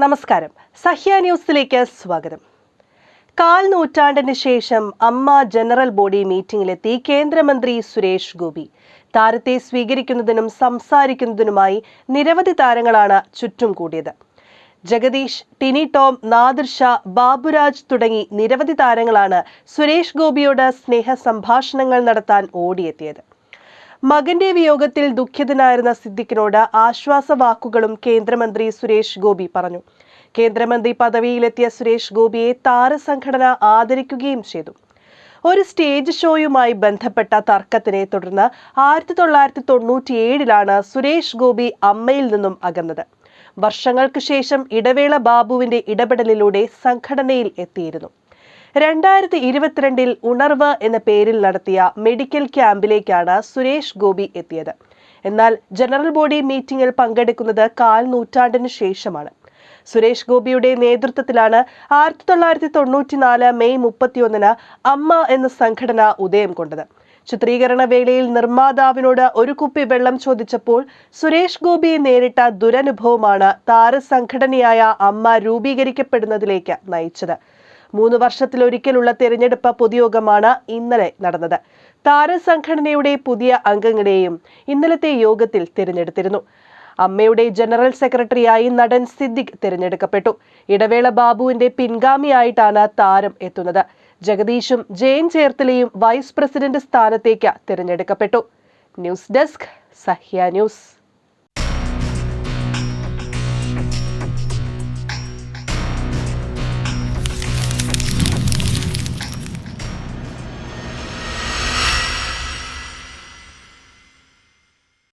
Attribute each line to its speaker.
Speaker 1: നമസ്കാരം. സഹ്യ ന്യൂസിലേക്ക് സ്വാഗതം. കാൽ നൂറ്റാണ്ടിന് ശേഷം അമ്മ ജനറൽ ബോഡി മീറ്റിംഗിലെത്തി കേന്ദ്രമന്ത്രി സുരേഷ് ഗോപി. താരത്തെ സ്വീകരിക്കുന്നതിനും സംസാരിക്കുന്നതിനുമായി നിരവധി താരങ്ങളാണ് ചുറ്റും കൂടിയത്. ജഗദീഷ്, ടിനി ടോം, നാദിർ ഷാ, ബാബുരാജ് തുടങ്ങി നിരവധി താരങ്ങളാണ് സുരേഷ് ഗോപിയോട് സ്നേഹ സംഭാഷണങ്ങൾ നടത്താൻ ഓടിയെത്തിയത്. മകന്റെ വിയോഗത്തിൽ ദുഃഖിതനായിരുന്ന സിദ്ദിഖിനോട് ആശ്വാസവാക്കുകളും കേന്ദ്രമന്ത്രി സുരേഷ് ഗോപി പറഞ്ഞു. കേന്ദ്രമന്ത്രി പദവിയിലെത്തിയ സുരേഷ് ഗോപിയെ താരസംഘടന ആദരിക്കുകയും ചെയ്തു. ഒരു സ്റ്റേജ് ഷോയുമായി ബന്ധപ്പെട്ട തർക്കത്തിനെ തുടർന്ന് 1997 സുരേഷ് ഗോപി അമ്മയിൽ നിന്നും അകന്നത്. വർഷങ്ങൾക്ക് ശേഷം ഇടവേള ബാബുവിന്റെ ഇടപെടലിലൂടെ സംഘടനയിൽ എത്തിയിരുന്നു. 2022 ഉണർവ് എന്ന പേരിൽ നടത്തിയ മെഡിക്കൽ ക്യാമ്പിലേക്കാണ് സുരേഷ് ഗോപി എത്തിയത്. എന്നാൽ ജനറൽ ബോഡി മീറ്റിംഗിൽ പങ്കെടുക്കുന്നത് കാൽ നൂറ്റാണ്ടിന് ശേഷമാണ്. സുരേഷ് ഗോപിയുടെ നേതൃത്വത്തിലാണ് 1994 മെയ് 31 അമ്മ എന്ന സംഘടന ഉദയം കൊണ്ടത്. ചിത്രീകരണ വേളയിൽ നിർമ്മാതാവിനോട് ഒരു കുപ്പി വെള്ളം ചോദിച്ചപ്പോൾ സുരേഷ് ഗോപിയെ നേരിട്ട ദുരനുഭവമാണ് താരസംഘടനയായ അമ്മ രൂപീകരിക്കപ്പെടുന്നതിലേക്ക് നയിച്ചത്. 3 വർഷത്തിലൊരിക്കലുള്ള തെരഞ്ഞെടുപ്പ് പൊതുയോഗമാണ് ഇന്നലെ നടന്നത്. താരസംഘടനയുടെ പുതിയ അംഗങ്ങളെയും ഇന്നലത്തെ യോഗത്തിൽ തിരഞ്ഞെടുത്തിരുന്നു. അമ്മയുടെ ജനറൽ സെക്രട്ടറിയായി നടൻ സിദ്ദിഖ് തിരഞ്ഞെടുക്കപ്പെട്ടു. ഇടവേള ബാബുവിന്റെ പിൻഗാമിയായിട്ടാണ് താരം എത്തുന്നത്. ജഗദീഷും ജയൻ ചേർത്തലയും വൈസ് പ്രസിഡന്റ് സ്ഥാനത്തേക്ക് തിരഞ്ഞെടുക്കപ്പെട്ടു. News desk, Sahya news.